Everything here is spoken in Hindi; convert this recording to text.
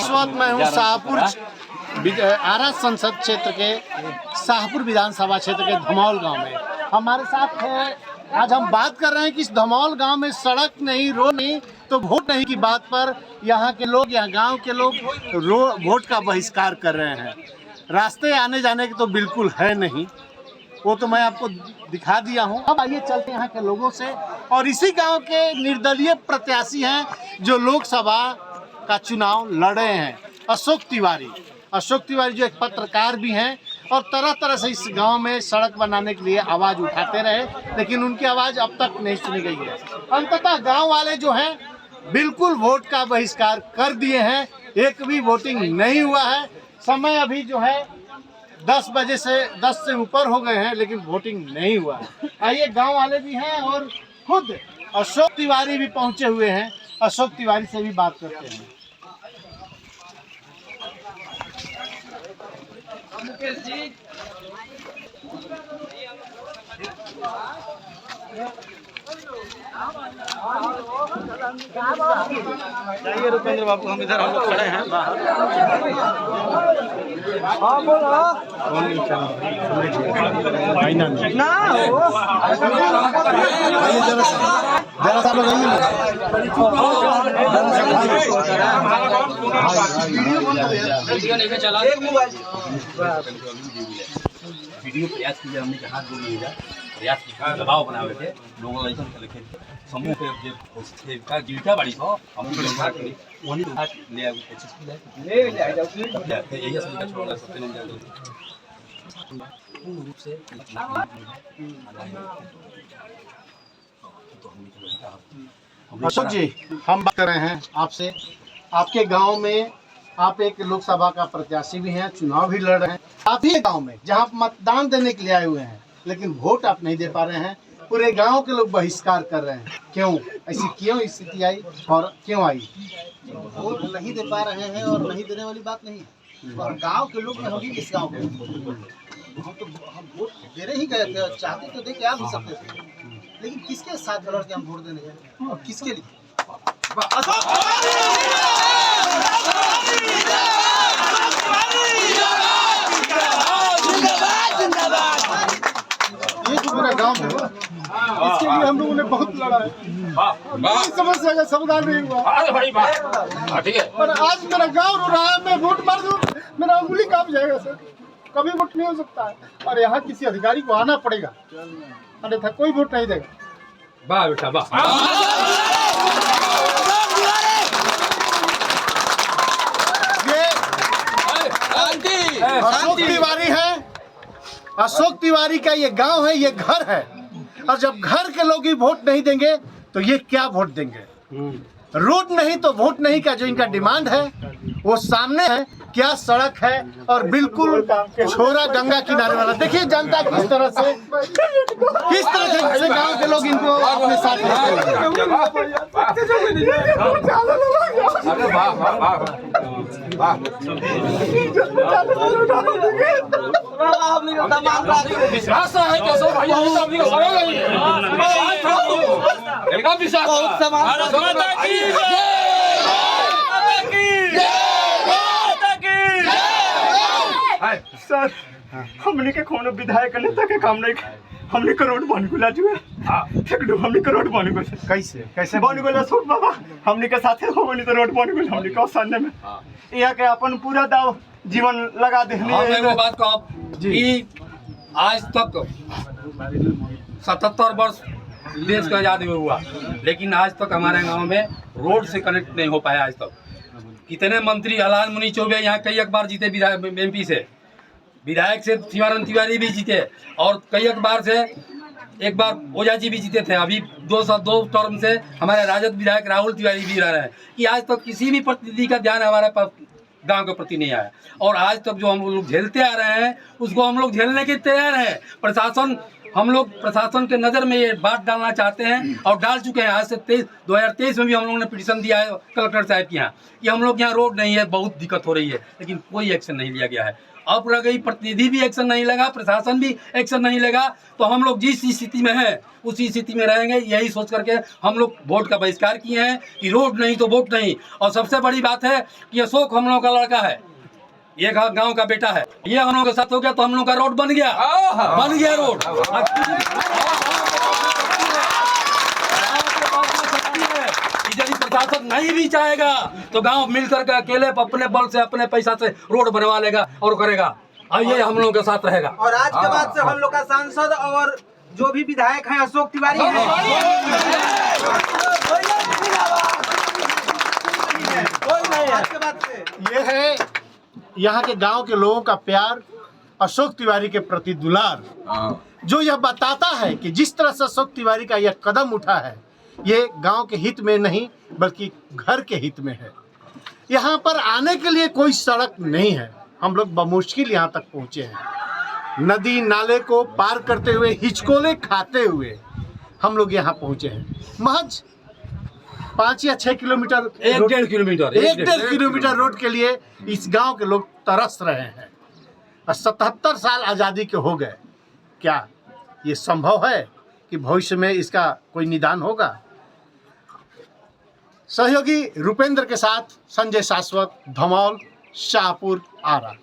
इस वक्त मैं हूँ शाहपुर आरा संसद क्षेत्र के शाहपुर विधानसभा क्षेत्र के धमौल गांव में। हमारे साथ है, आज हम बात कर रहे हैं कि इस धमौल गांव में सड़क नहीं, रोड नहीं तो वोट नहीं की बात पर यहाँ के लोग, यहाँ गांव के लोग वोट का बहिष्कार कर रहे हैं। रास्ते आने जाने के तो बिल्कुल है नहीं, वो तो मैं आपको दिखा दिया हूँ। अब आइए चलते हैं यहाँ के लोगों से, और इसी गांव के निर्दलीय प्रत्याशी हैं जो लोकसभा का चुनाव लड़े हैं, अशोक तिवारी। अशोक तिवारी जो एक पत्रकार भी हैं और तरह तरह से इस गांव में सड़क बनाने के लिए आवाज़ उठाते रहे, लेकिन उनकी आवाज़ अब तक नहीं सुनी गई है। अंततः गांव वाले जो हैं बिल्कुल वोट का बहिष्कार कर दिए हैं, एक भी वोटिंग नहीं हुआ है। समय अभी जो है 10 बजे से 10 से ऊपर हो गए हैं, लेकिन वोटिंग नहीं हुआ है। आइए, गांव वाले भी हैं और खुद अशोक तिवारी भी पहुंचे हुए हैं, अशोक तिवारी से भी बात करते हैं। जाइए रुपेंद्र बाबू, हम इधर हम लोग खड़े हैं बाहर। हाँ बोलो ना जरा सा वीडियो प्रयास कीजिए, हमने कहा दो प्रयास किया, दबाव बनावे थे लोगों ने लिखे समूह के का जीविका बाड़ी हो हम वही ले आए ले जाओ यही असली का छोड़ना सबसे नहीं पूर्ण रूप से अशोक जी, हम बात कर रहे हैं आपसे। आपके गांव में आप एक लोकसभा का प्रत्याशी भी हैं, चुनाव भी लड़ रहे हैं। आप ही गांव में जहां आप मतदान देने के लिए आए हुए हैं, लेकिन वोट आप नहीं दे पा रहे हैं, पूरे गांव के लोग बहिष्कार कर रहे हैं। क्यों ऐसी क्यों स्थिति आई और क्यों आई? वोट नहीं दे पा रहे हैं और नहीं देने वाली बात नहीं है, और गांव के लोग हम भी इस गांव के हम वोट देने ही गए थे, चाहते तो दे के आ भी सकते थे, लेकिन किसके साथ कलर के हम वोट देने गए और किसके लिए? ये जो पूरा गांव है, इसके लिए हम लोगों ने बहुत लड़ा है। इस समस्या का समाधान नहीं हुआ। ठीक है, पर आज मेरा गांव रो रहा है, मैं वोट मार दूं मेरा उंगली कांप जाएगा सर, कभी वोट नहीं हो सकता है। और यहाँ किसी अधिकारी को आना पड़ेगा, अन्यथा कोई वोट नहीं देगा। वाह बेटा वाह। अशोक तिवारी है, अशोक तिवारी का ये गांव है, ये घर है, और जब घर के लोग ही वोट नहीं देंगे तो ये क्या वोट देंगे? रोड नहीं तो वोट नहीं का जो इनका डिमांड है वो सामने है। क्या सड़क है, और बिल्कुल छोरा गंगा किनारे वाला। देखिए जनता किस तरह से गांव के लोग इनको अपने साथ लेते सर, हमने के कोनो विधायक नेता के काम नहीं, हमने करोड़ बन गुला जो है हमने करोड़ बन गुला कैसे बन गुला सोच बाबा, हमने के साथे हो नहीं तो रोड बन गुला, हमने का सामने में यहाँ के अपन पूरा दाव जीवन लगा देने। वो बात को आप कि आज तक 77 वर्ष देश का आज़ादी हुआ, लेकिन आज तक हमारे गांव में रोड से कनेक्ट नहीं हो पाया। आज तक कितने मंत्री, हलाल मुनि चौबे यहाँ कई एक बार जीते विधायक MP से, विधायक से शिवानंद तिवारी भी जीते, और कई एक बार से एक बार ओझा जी भी जीते थे। अभी 2 टर्म से हमारे राजद विधायक राहुल तिवारी भी रह रहे हैं कि आज तक किसी भी प्रतिनिधि का ध्यान हमारे पास गांव के प्रति नहीं आया। और आज तक जो हम लोग झेलते आ रहे हैं उसको हम लोग झेलने के तैयार हैं। प्रशासन हम लोग प्रशासन के नज़र में ये बात डालना चाहते हैं और डाल चुके हैं। आज से 2023 में भी हम लोगों ने पिटीशन दिया है कलेक्टर साहब के यहाँ कि हम लोग यहाँ रोड नहीं है, बहुत दिक्कत हो रही है, लेकिन कोई एक्शन नहीं लिया गया है। अब रह गई प्रतिनिधि भी एक्शन नहीं लगा, प्रशासन भी एक्शन नहीं लेगा, तो हम लोग जिस स्थिति में हैं उसी स्थिति में रहेंगे। यही सोच करके हम लोग वोट का बहिष्कार किए हैं कि रोड नहीं तो वोट नहीं। और सबसे बड़ी बात है कि अशोक हम लोगों का लड़का है, ये गांव का बेटा है, ये हम लोगों के साथ हो गया तो हम लोग का रोड बन गया रोड। यदि प्रशासन नहीं भी चाहेगा तो गांव मिलकर के अकेले अपने बल से अपने पैसा से रोड बनवा लेगा और करेगा, और ये हम लोगों के साथ रहेगा। और आज के बाद से हम लोग का सांसद और जो भी विधायक हैं अशोक तिवारी हैं। आज के बाद से ये है यहाँ के गांव के लोगों का प्यार, अशोक तिवारी के प्रति दुलार, जो यह बताता है कि जिस तरह से अशोक तिवारी का यह कदम उठा है ये गांव के हित में नहीं बल्कि घर के हित में है। यहाँ पर आने के लिए कोई सड़क नहीं है, हम लोग बमुश्किल यहाँ तक पहुँचे हैं। नदी नाले को पार करते हुए, हिचकोले खाते हुए हम लोग यहाँ पहुँचे हैं। महज 5 या 6 किलोमीटर, 1.5 किलोमीटर रोड के लिए इस गांव के लोग तरस रहे हैं। और 77 साल आज़ादी के हो गए, क्या ये संभव है कि भविष्य में इसका कोई निदान होगा? सहयोगी रुपेंद्र के साथ संजय शाश्वत, धमौल, शाहपुर, आरा।